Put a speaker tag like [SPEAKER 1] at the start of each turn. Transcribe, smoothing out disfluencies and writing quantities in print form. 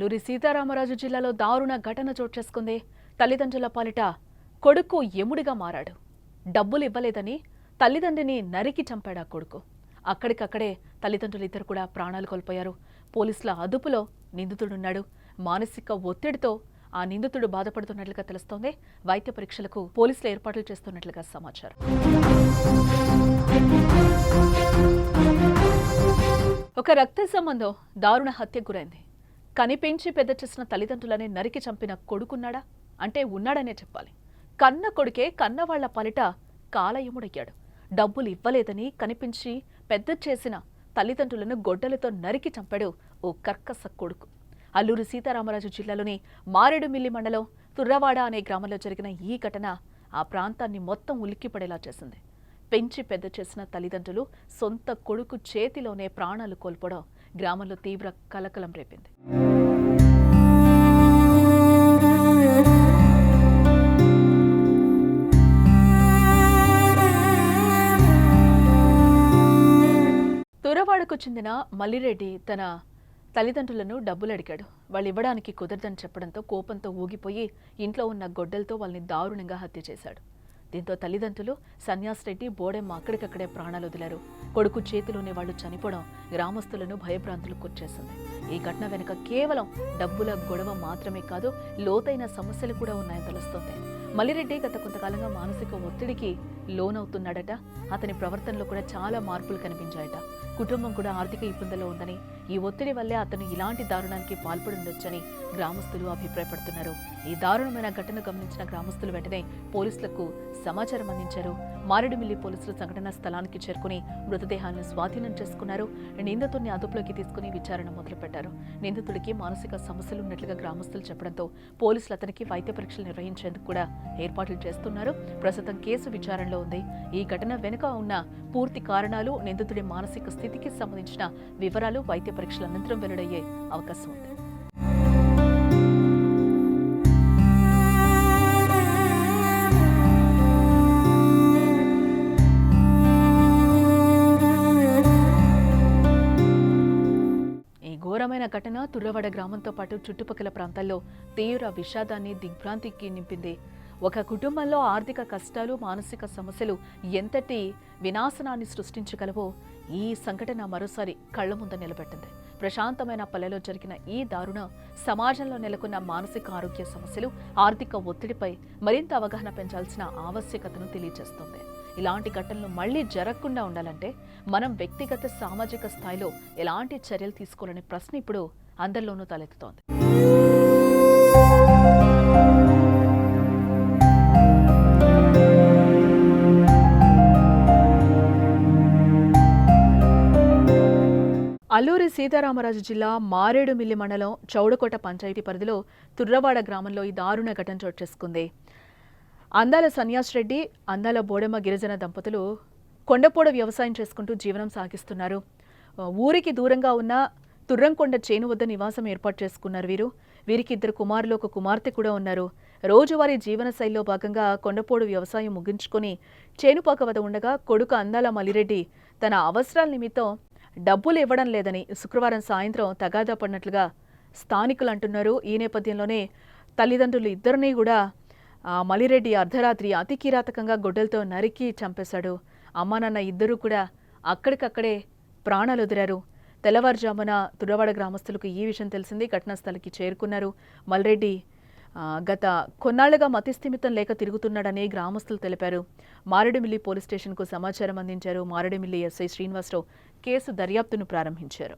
[SPEAKER 1] అల్లూరి సీతారామరాజు జిల్లాలో దారుణ ఘటన చోటు చేసుకుంది. తల్లిదండ్రుల పాలిట కొడుకు యముడిగా మారాడు. డబ్బులు ఇవ్వలేదని తల్లిదండ్రిని నరికి చంపాడు ఆ కొడుకు. అక్కడికక్కడే తల్లిదండ్రులు ఇద్దరు కూడా ప్రాణాలు కోల్పోయారు. పోలీసుల అదుపులో నిందితుడున్నాడు. మానసిక ఒత్తిడితో ఆ నిందితుడు బాధపడుతున్నట్లుగా తెలుస్తోంది. వైద్య పరీక్షలకు పోలీసులు ఏర్పాట్లు చేస్తున్నట్లుగా సమాచారం. ఒక రక్త సంబంధం దారుణ హత్యకు గురైంది. కనిపించి పెద్ద చేసిన తల్లిదండ్రులని నరికి చంపిన కొడుకున్నాడా అంటే ఉన్నాడనే చెప్పాలి. కన్న కొడుకే కన్నవాళ్ల పాలిట కాలయముడయ్యాడు. డబ్బులు ఇవ్వలేదని కనిపించి పెద్ద చేసిన తల్లిదండ్రులను గొడ్డలతో నరికి చంపాడు ఓ కర్కస కొడుకు. అల్లూరి సీతారామరాజు జిల్లాలోని మారేడుమిల్లి మండలం తుర్రవాడ అనే గ్రామంలో జరిగిన ఈ ఘటన ఆ ప్రాంతాన్ని మొత్తం ఉలిక్కిపడేలా చేసింది. పెంచి పెద్ద చేసిన తల్లిదండ్రులు సొంత కొడుకు చేతిలోనే ప్రాణాలు కోల్పోవడం గ్రామంలో తీవ్ర కలకలం రేపింది. తురవాడకు చెందిన మల్లిరెడ్డి తన తల్లిదండ్రులను డబ్బులు అడిగాడు. వాళ్ళు ఇవ్వడానికి కుదరదని చెప్పడంతో కోపంతో ఊగిపోయి ఇంట్లో ఉన్న గొడ్డలతో వాళ్ళని దారుణంగా హత్య చేశాడు. దీంతో తల్లిదండ్రులు సన్యాసిరెడ్డి బోడెమ్మ అక్కడికక్కడే ప్రాణాలు వదిలారు. కొడుకు చేతిలోనే వాళ్లు చనిపోవడం గ్రామస్తులను భయభ్రాంతులకు గురిచేసింది. ఈ ఘటన వెనుక కేవలం డబ్బుల గొడవ మాత్రమే కాదు, లోతైన సమస్యలు కూడా ఉన్నాయని తెలుస్తోంది. మల్లిరెడ్డి గత కొంతకాలంగా మానసిక ఒత్తిడికి లోనవుతున్నాడట. అతని ప్రవర్తనలో కూడా చాలా మార్పులు కనిపించాయట. కుటుంబం కూడా ఆర్థిక ఇబ్బందుల్లో ఉందని, ఈ ఒత్తిడి వల్లే అతను ఇలాంటి దారుణానికి పాల్పడుండొచ్చని గ్రామస్తులు అభిప్రాయపడుతున్నారు. ఈ దారుణమైన ఘటన గమనించిన గ్రామస్తులు వెంటనే పోలీసులకు సమాచారం అందించారు. మారేడుమిల్లి పోలీసులు సంఘటనా స్థలానికి చేరుకుని మృతదేహాలను స్వాధీనం చేసుకున్నారు. నిందితుడిని అదుపులోకి తీసుకుని విచారణ మొదలుపెట్టారు. నిందితుడికి మానసిక సమస్యలు ఉన్నట్లుగా గ్రామస్తులు చెప్పడంతో పోలీసులు అతనికి వైద్య పరీక్షలు నిర్వహించేందుకు కూడా ఏర్పాట్లు చేస్తున్నారు. ప్రస్తుతం కేసు విచారణలో ఉంది. ఈ ఘటన వెనుక ఉన్న పూర్తి కారణాలు, నిందితుడి మానసిక స్థితికి సంబంధించిన వివరాలు వైద్య పరీక్షల అనంతరం వెల్లడయ్యే అవకాశం ఉంది. ఘోరమైన ఘటన తుర్రవాడ గ్రామంతో పాటు చుట్టుపక్కల ప్రాంతాల్లో తీవ్ర విషాదాన్ని, దిగ్భ్రాంతికి నింపింది. ఒక కుటుంబంలో ఆర్థిక కష్టాలు, మానసిక సమస్యలు ఎంతటి వినాశనాన్ని సృష్టించగలవో ఈ సంఘటన మరోసారి కళ్ల ముందు నిలబెట్టింది. ప్రశాంతమైన పల్లెలో జరిగిన ఈ దారుణం సమాజంలో నెలకొన్న మానసిక ఆరోగ్య సమస్యలు, ఆర్థిక ఒత్తిడిపై మరింత అవగాహన పెంచాల్సిన ఆవశ్యకతను తెలియజేస్తుంది. ఇలాంటి ఘటనలు మళ్లీ జరగకుండా ఉండాలంటే మనం వ్యక్తిగత, సామాజిక స్థాయిలో ఎలాంటి చర్యలు తీసుకోవాలనే ప్రశ్న ఇప్పుడు అందరిలోనూ తలెత్తుతోంది. అల్లూరి సీతారామరాజు జిల్లా మారేడుమిల్లి మండలం చౌడకోట పంచాయతీ పరిధిలో తుర్రవాడ గ్రామంలో ఈ దారుణ ఘటన చోటు చేసుకుంది. అందాల సన్యాసిరెడ్డి, అందాల బోడెమ్మ గిరిజన దంపతులు కొండపోడ వ్యవసాయం చేసుకుంటూ జీవనం సాగిస్తున్నారు. ఊరికి దూరంగా ఉన్న తుర్రంకొండ చేను వద్ద నివాసం ఏర్పాటు చేసుకున్నారు. వీరికి 2 కుమారులు, 1 కుమార్తె కూడా ఉన్నారు. రోజువారీ జీవన శైలిలో భాగంగా కొండపోడు వ్యవసాయం ముగించుకొని చేనుపాక వద్ద ఉండగా కొడుకు అందాల మల్లిరెడ్డి తన అవసరాల నిమిత్తం డబ్బులు ఇవ్వడం లేదని శుక్రవారం సాయంత్రం తగాదా పడినట్లుగా స్థానికులు అంటున్నారు. ఈ నేపథ్యంలోనే తల్లిదండ్రులు ఇద్దరినీ కూడా మల్లిరెడ్డి అర్ధరాత్రి అతి కిరాతకంగా గొడ్డలతో నరికి చంపేశాడు. అమ్మా నాన్న ఇద్దరూ కూడా అక్కడికక్కడే ప్రాణాలు వదిలారు. తెల్లవారుజామున తుర్రవాడ గ్రామస్తులకు ఈ విషయం తెలిసింది. ఘటనా స్థలికి చేరుకున్నారు. మల్లిరెడ్డి గత కొన్నాళ్లుగా మతిస్థిమితం లేక తిరుగుతున్నాడని గ్రామస్తులు తెలిపారు. మారేడుమిల్లి పోలీస్ స్టేషన్కు సమాచారం అందించారు. మారేడుమిల్లి ఎస్ఐ శ్రీనివాసరావు కేసు దర్యాప్తును ప్రారంభించారు.